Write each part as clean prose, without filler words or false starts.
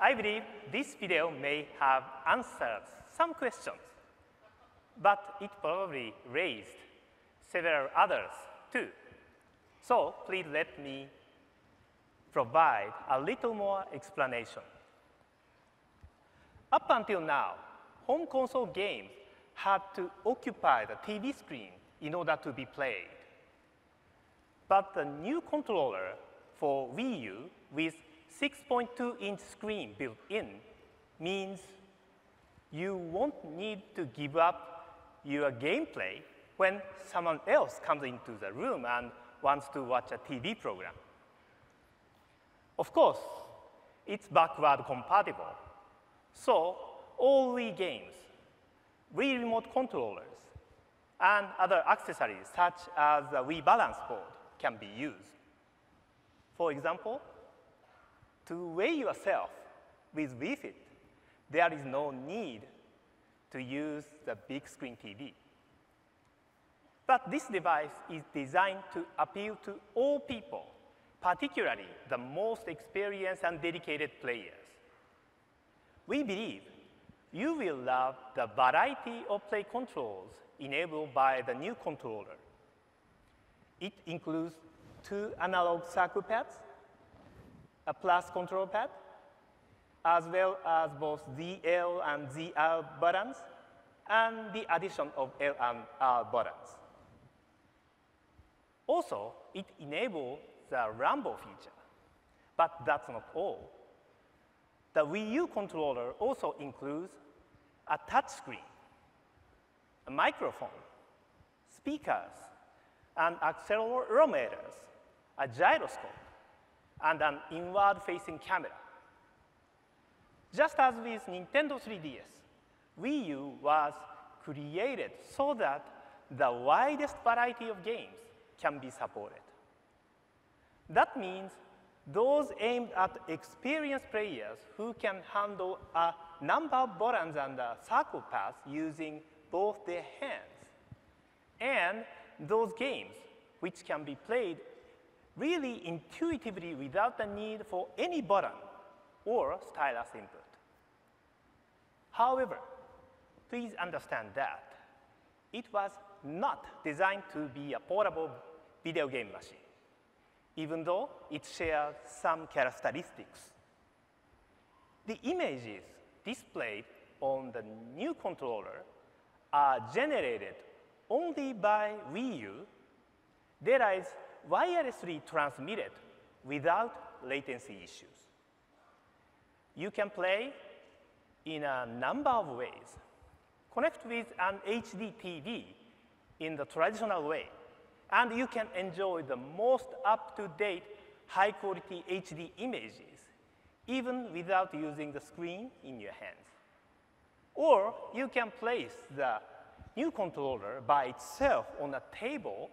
I believe this video may have answered some questions, but it probably raised several others too. So please let me provide a little more explanation. Up until now, home console games had to occupy the TV screen in order to be played. But the new controller for Wii U with 6.2-inch screen built in means you won't need to give up your gameplay when someone else comes into the room and wants to watch a TV program. Of course, it's backward compatible. So all Wii games, Wii remote controllers, and other accessories such as the Wii balance board can be used. For example, to weigh yourself with Wii Fit, there is no need to use the big screen TV. But this device is designed to appeal to all people, particularly the most experienced and dedicated players. We believe you will love the variety of play controls enabled by the new controller. It includes 2 analog circle pads, a plus control pad, as well as both ZL and ZR buttons, and the addition of L and R buttons. Also, it enables the Rumble feature, but that's not all. The Wii U controller also includes a touchscreen, a microphone, speakers, and accelerometers, a gyroscope, and an inward-facing camera. Just as with Nintendo 3DS, Wii U was created so that the widest variety of games can be supported. That means those aimed at experienced players who can handle a number of buttons and circle paths using both their hands, and those games which can be played really intuitively without the need for any button or stylus input. However, please understand that it was not designed to be a portable video game machine, even though it shares some characteristics. The images displayed on the new controller are generated only by Wii U that is wirelessly transmitted without latency issues. You can play in a number of ways. Connect with an HD TV in the traditional way, and you can enjoy the most up-to-date, high-quality HD images, even without using the screen in your hands. Or you can place the new controller by itself on a table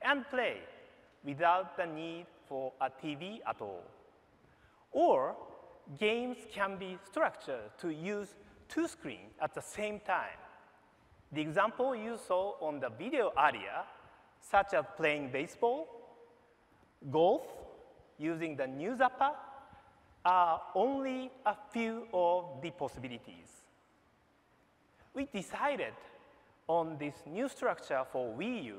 and play without the need for a TV at all. Or games can be structured to use 2 screens at the same time. The example you saw on the video earlier, such as playing baseball, golf, using the new Zapper, are only a few of the possibilities. We decided on this new structure for Wii U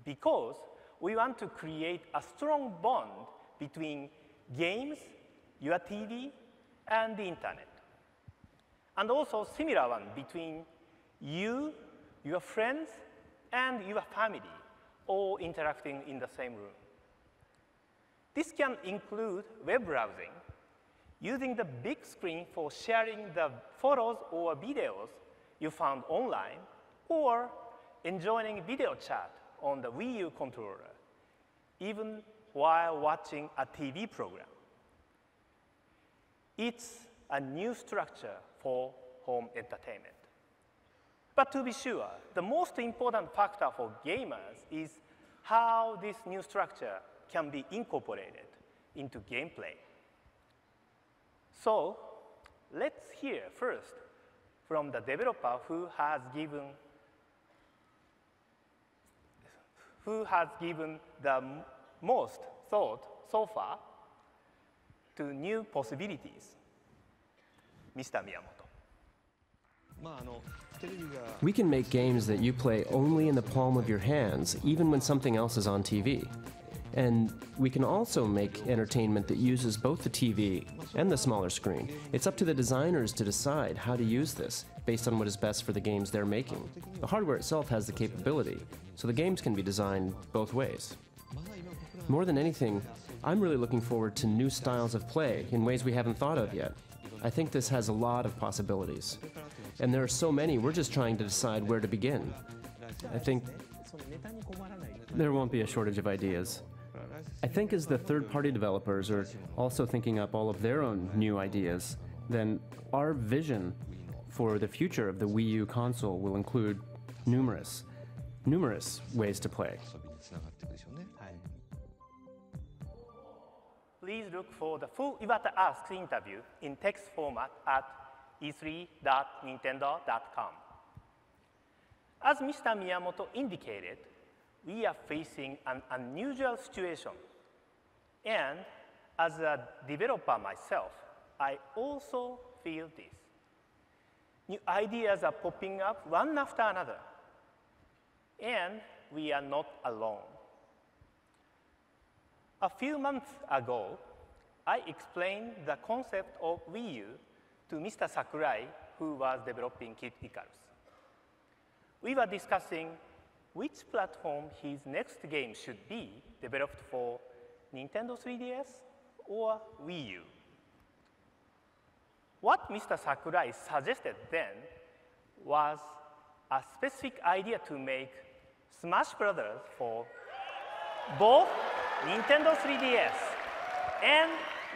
because we want to create a strong bond between games, your TV, and the internet. And also similar one between you, your friends, and your family, all interacting in the same room. This can include web browsing, using the big screen for sharing the photos or videos you found online, or enjoying video chat on the Wii U controller, even while watching a TV program. It's a new structure for home entertainment. But to be sure, the most important factor for gamers is how this new structure can be incorporated into gameplay. So let's hear first from the developer who has given the most thought so far to new possibilities. Mr. Miyamoto. We can make games that you play only in the palm of your hands, even when something else is on TV. And we can also make entertainment that uses both the TV and the smaller screen. It's up to the designers to decide how to use this based on what is best for the games they're making. The hardware itself has the capability, so the games can be designed both ways. More than anything, I'm really looking forward to new styles of play in ways we haven't thought of yet. I think this has a lot of possibilities. And there are so many, we're just trying to decide where to begin. I think there won't be a shortage of ideas. I think as the third-party developers are also thinking up all of their own new ideas, then our vision for the future of the Wii U console will include numerous ways to play. Please look for the full Iwata Asks interview in text format at e3.nintendo.com. As Mr. Miyamoto indicated, we are facing an unusual situation. And as a developer myself, I also feel this. New ideas are popping up one after another. And we are not alone. A few months ago, I explained the concept of Wii U to Mr. Sakurai, who was developing Kid Icarus. We were discussing which platform his next game should be developed for Nintendo 3DS or Wii U. What Mr. Sakurai suggested then was a specific idea to make Smash Brothers for both Nintendo 3DS and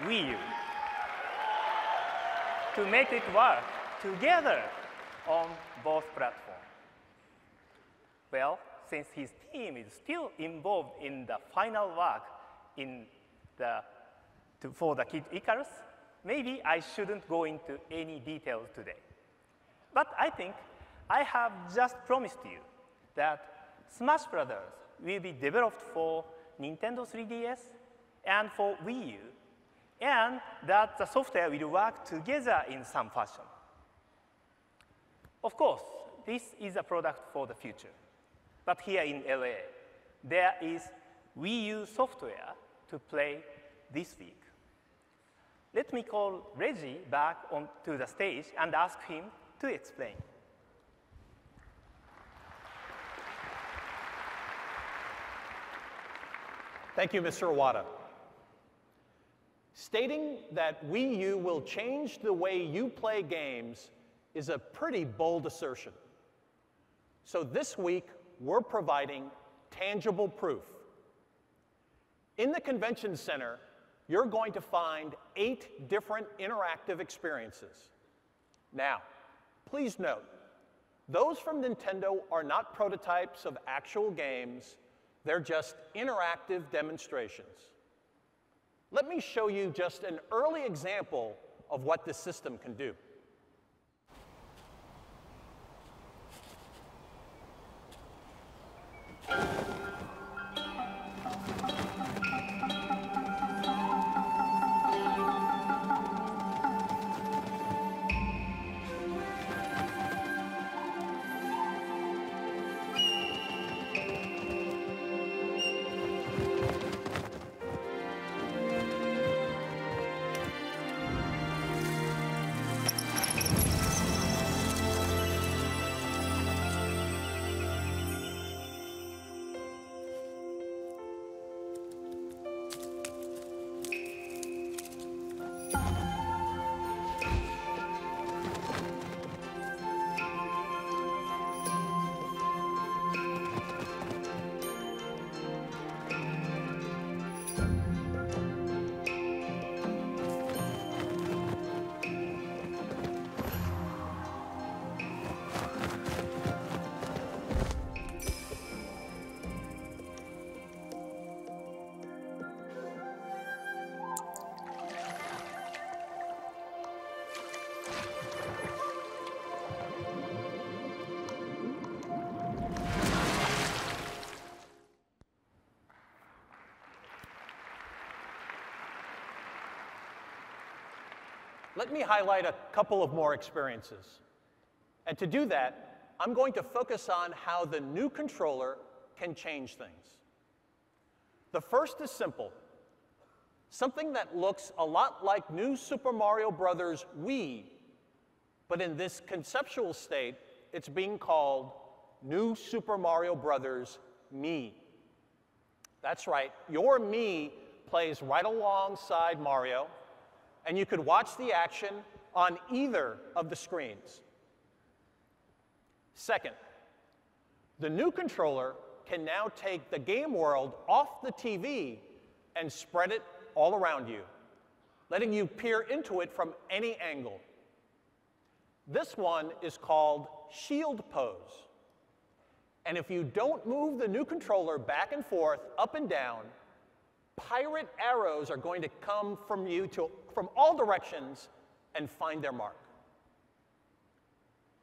Wii U, to make it work together on both platforms. Well, since his team is still involved in the final work for the Kid Icarus, maybe I shouldn't go into any details today. But I think I have just promised you that Smash Brothers will be developed for Nintendo 3DS and for Wii U, and that the software will work together in some fashion. Of course, this is a product for the future. But here in LA, there is Wii U software to play this week. Let me call Reggie back onto the stage and ask him to explain. Thank you, Mr. Iwata. Stating that Wii U will change the way you play games is a pretty bold assertion. So this week, we're providing tangible proof. In the convention center, you're going to find 8 different interactive experiences. Now, please note, those from Nintendo are not prototypes of actual games. They're just interactive demonstrations. Let me show you just an early example of what this system can do. let me highlight a couple of more experiences. And to do that, I'm going to focus on how the new controller can change things. The first is simple. Something that looks a lot like New Super Mario Bros. Wii, but in this conceptual state, it's being called New Super Mario Bros. Mii. That's right, your Mii plays right alongside Mario, and you could watch the action on either of the screens. Second, the new controller can now take the game world off the TV and spread it all around you, letting you peer into it from any angle. This one is called Shield Pose. And if you don't move the new controller back and forth, up and down, pirate arrows are going to come from you from all directions and find their mark.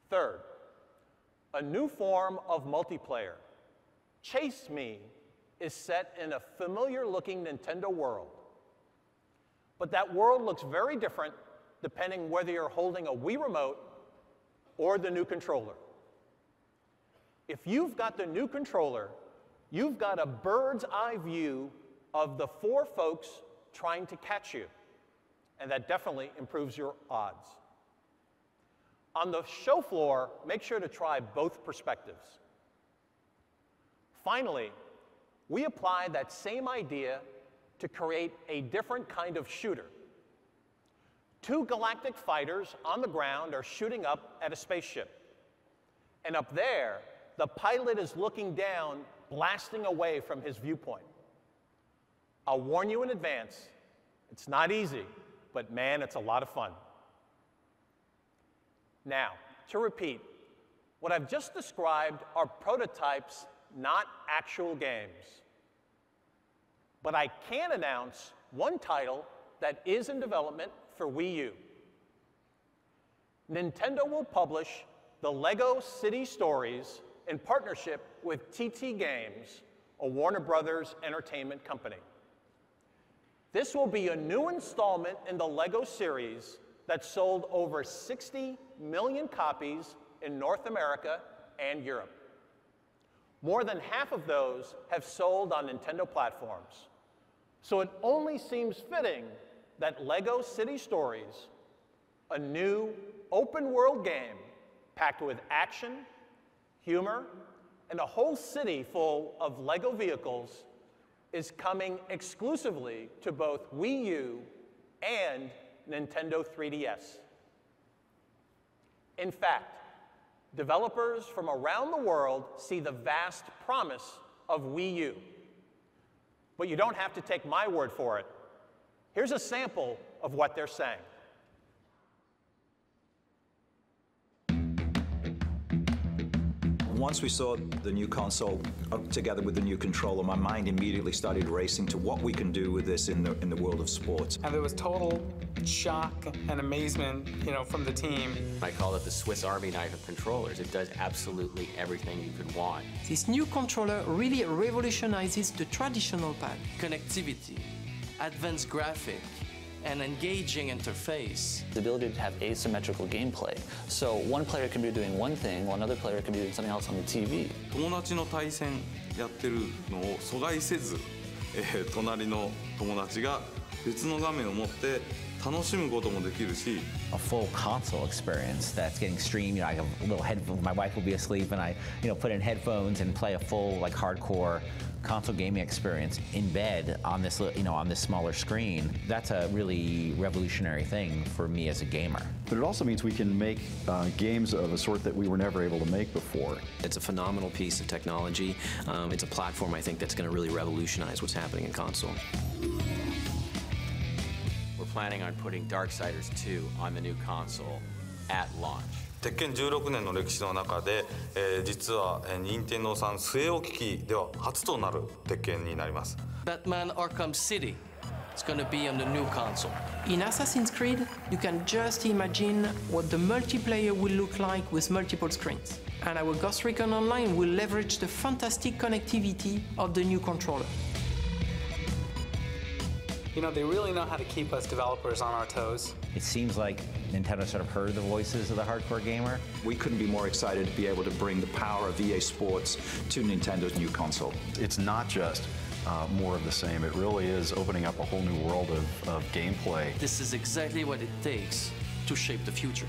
Third, a new form of multiplayer, Chase Me, is set in a familiar-looking Nintendo world. But that world looks very different depending whether you're holding a Wii remote or the new controller. If you've got the new controller, you've got a bird's eye view of the 4 folks trying to catch you, and that definitely improves your odds. On the show floor, make sure to try both perspectives. Finally, we applied that same idea to create a different kind of shooter. 2 galactic fighters on the ground are shooting up at a spaceship. And up there, the pilot is looking down, blasting away from his viewpoint. I'll warn you in advance, it's not easy, but man, it's a lot of fun. Now, to repeat, what I've just described are prototypes, not actual games. But I can announce one title that is in development for Wii U. Nintendo will publish the LEGO City Stories in partnership with TT Games, a Warner Brothers entertainment company. This will be a new installment in the LEGO series that sold over 60 million copies in North America and Europe. More than half of those have sold on Nintendo platforms. So it only seems fitting that LEGO City Stories, a new open-world game packed with action, humor, and a whole city full of LEGO vehicles, is coming exclusively to both Wii U and Nintendo 3DS. In fact, developers from around the world see the vast promise of Wii U. But you don't have to take my word for it. Here's a sample of what they're saying. Once we saw the new console together with the new controller, my mind immediately started racing to what we can do with this in the world of sports. And there was total shock and amazement, from the team. I call it the Swiss Army knife of controllers. It does absolutely everything you could want. This new controller really revolutionizes the traditional pad. Connectivity, advanced graphic, an engaging interface. The ability to have asymmetrical gameplay. So one player can be doing one thing while another player can be doing something else on the TV. 友達の対戦やってるのを阻害せず、隣の友達が別の画面を持って楽しむこともできるし。A full console experience that's getting streamed. I have a little headphone. My wife will be asleep, and I, put in headphones and play a full hardcore console gaming experience in bed on this, on this smaller screen. That's a really revolutionary thing for me as a gamer. But it also means we can make games of a sort that we were never able to make before. It's a phenomenal piece of technology. It's a platform, I think, that's going to really revolutionize what's happening in console. We're planning on putting Darksiders 2 on the new console at launch. 鉄拳16年の歴史の中で、実は任天堂さん据え置き機では初となる鉄拳になります。Batman Arkham City. It's going to be on the new console. In Assassin's Creed, you can just imagine what the multiplayer will look like with multiple screens. And our Ghost Recon Online will leverage the fantastic connectivity of the new controller. You know, they really know how to keep us developers on our toes. It seems like Nintendo sort of heard the voices of the hardcore gamer. We couldn't be more excited to be able to bring the power of EA Sports to Nintendo's new console. It's not just more of the same. It really is opening up a whole new world of gameplay. This is exactly what it takes to shape the future.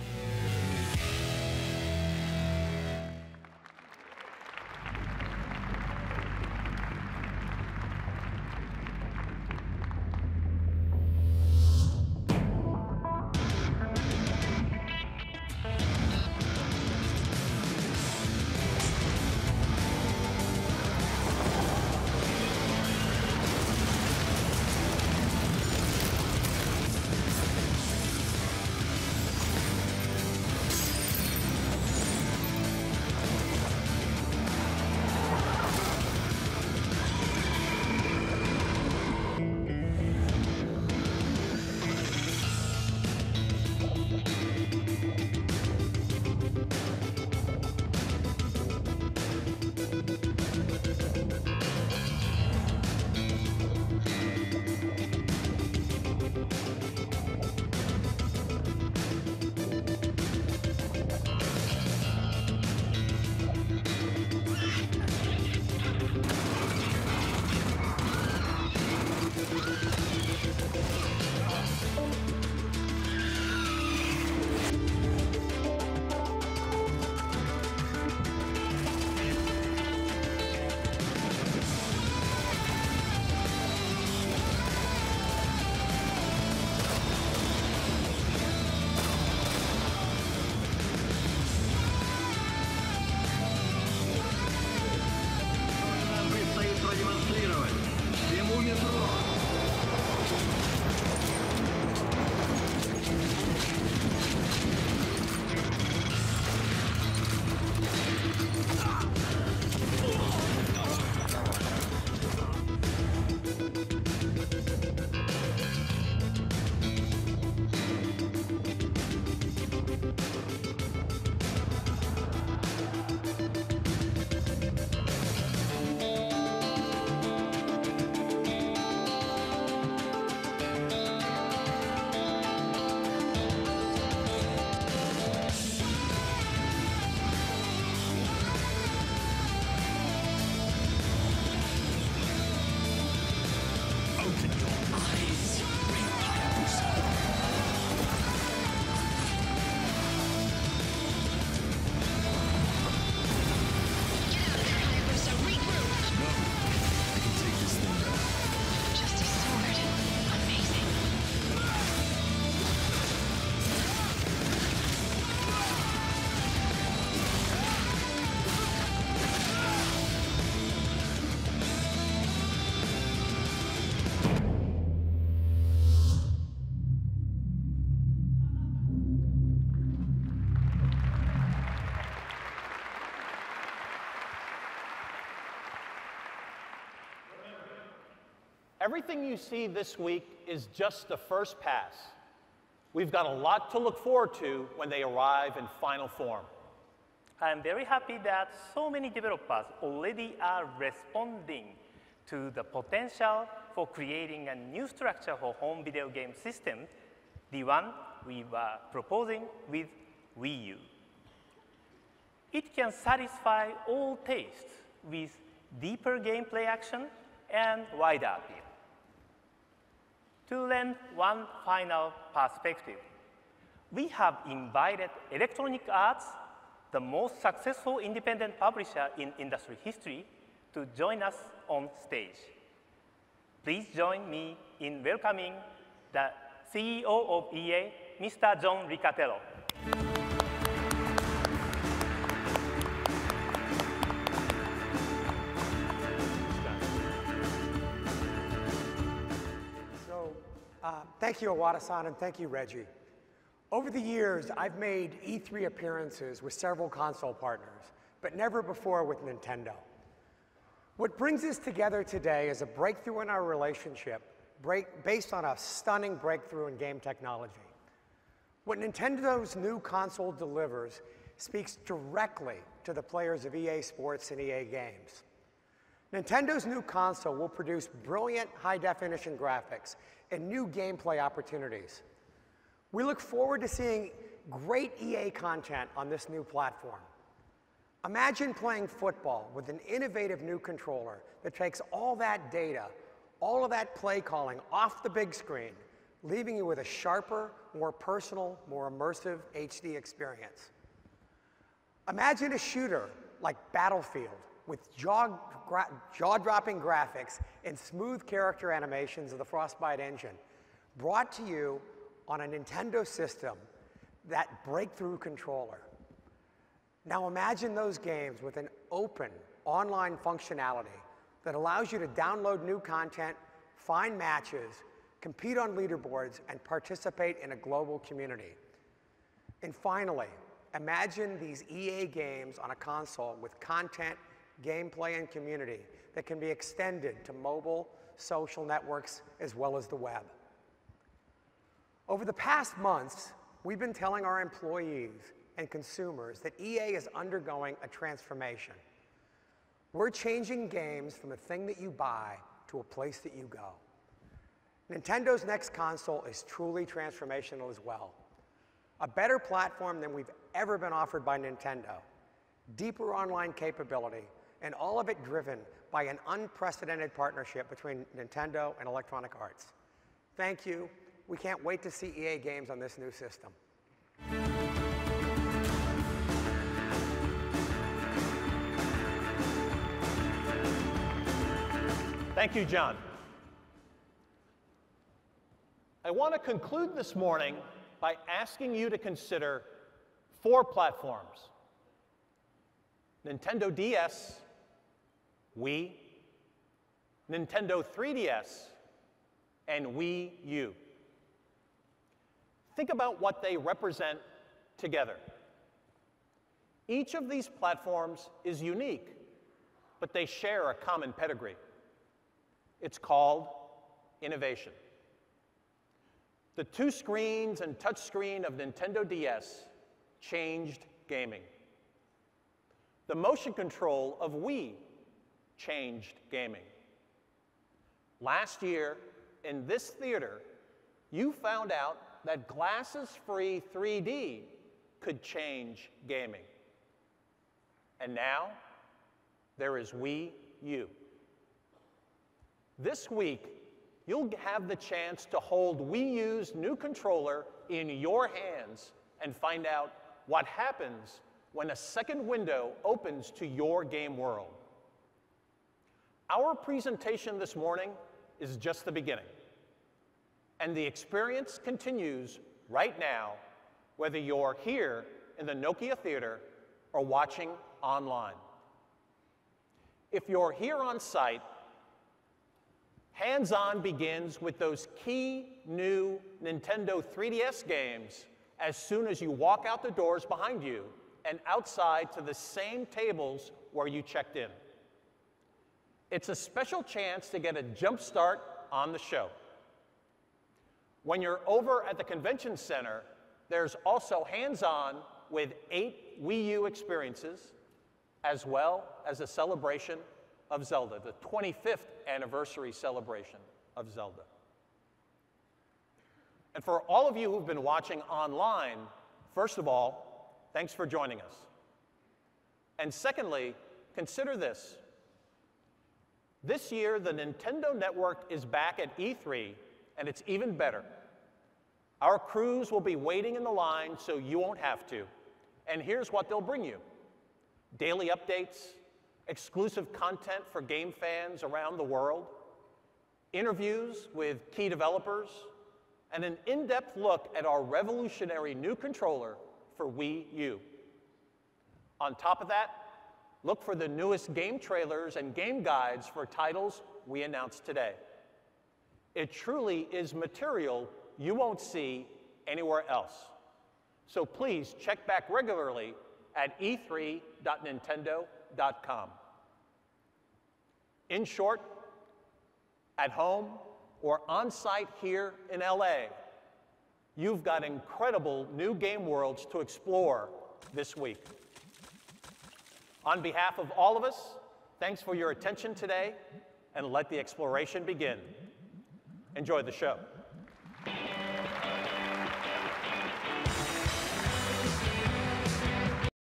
Everything you see this week is just the first pass. We've got a lot to look forward to when they arrive in final form. I'm very happy that so many developers already are responding to the potential for creating a new structure for home video game system, the one we were proposing with Wii U. It can satisfy all tastes with deeper gameplay action and wider appeal. To lend one final perspective, we have invited Electronic Arts, the most successful independent publisher in industry history, to join us on stage. Please join me in welcoming the CEO of EA, Mr. John Riccatello. Thank you, Iwata-san, and thank you, Reggie. Over the years, I've made E3 appearances with several console partners, but never before with Nintendo. What brings us together today is a breakthrough in our relationship based on a stunning breakthrough in game technology. What Nintendo's new console delivers speaks directly to the players of EA Sports and EA Games. Nintendo's new console will produce brilliant high-definition graphics and new gameplay opportunities. We look forward to seeing great EA content on this new platform. Imagine playing football with an innovative new controller that takes all that data, all of that play calling off the big screen, leaving you with a sharper, more personal, more immersive HD experience. Imagine a shooter like Battlefield with jaw-dropping graphics and smooth character animations of the Frostbite engine, brought to you on a Nintendo system, that breakthrough controller. Now imagine those games with an open online functionality that allows you to download new content, find matches, compete on leaderboards, and participate in a global community. And finally, imagine these EA games on a console with content, gameplay, and community that can be extended to mobile, social networks, as well as the web. Over the past months, we've been telling our employees and consumers that EA is undergoing a transformation. We're changing games from a thing that you buy to a place that you go. Nintendo's next console is truly transformational as well. A better platform than we've ever been offered by Nintendo, deeper online capability, and all of it driven by an unprecedented partnership between Nintendo and Electronic Arts. Thank you. We can't wait to see EA games on this new system. Thank you, John. I want to conclude this morning by asking you to consider 4 platforms: Nintendo DS, Wii, Nintendo 3DS, and Wii U. Think about what they represent together. Each of these platforms is unique, but they share a common pedigree. It's called innovation. The 2 screens and touchscreen of Nintendo DS changed gaming. The motion control of Wii changed gaming. Last year, in this theater, you found out that glasses-free 3D could change gaming. And now, there is Wii U. This week, you'll have the chance to hold Wii U's new controller in your hands and find out what happens when a second window opens to your game world. Our presentation this morning is just the beginning. And the experience continues right now, whether you're here in the Nokia Theater or watching online. If you're here on site, hands-on begins with those key new Nintendo 3DS games as soon as you walk out the doors behind you and outside to the same tables where you checked in. It's a special chance to get a jump start on the show. When you're over at the convention center, there's also hands-on with 8 Wii U experiences, as well as a celebration of Zelda, the 25th anniversary celebration of Zelda. And for all of you who've been watching online, first of all, thanks for joining us. And secondly, consider this. This year, the Nintendo Network is back at E3, and it's even better. Our crews will be waiting in the line so you won't have to. And here's what they'll bring you: daily updates, exclusive content for game fans around the world, interviews with key developers, and an in-depth look at our revolutionary new controller for Wii U. On top of that, look for the newest game trailers and game guides for titles we announced today. It truly is material you won't see anywhere else. So please check back regularly at e3.nintendo.com. In short, at home or on-site here in LA, you've got incredible new game worlds to explore this week. On behalf of all of us, Thanks for your attention today, and let the exploration begin. Enjoy the show.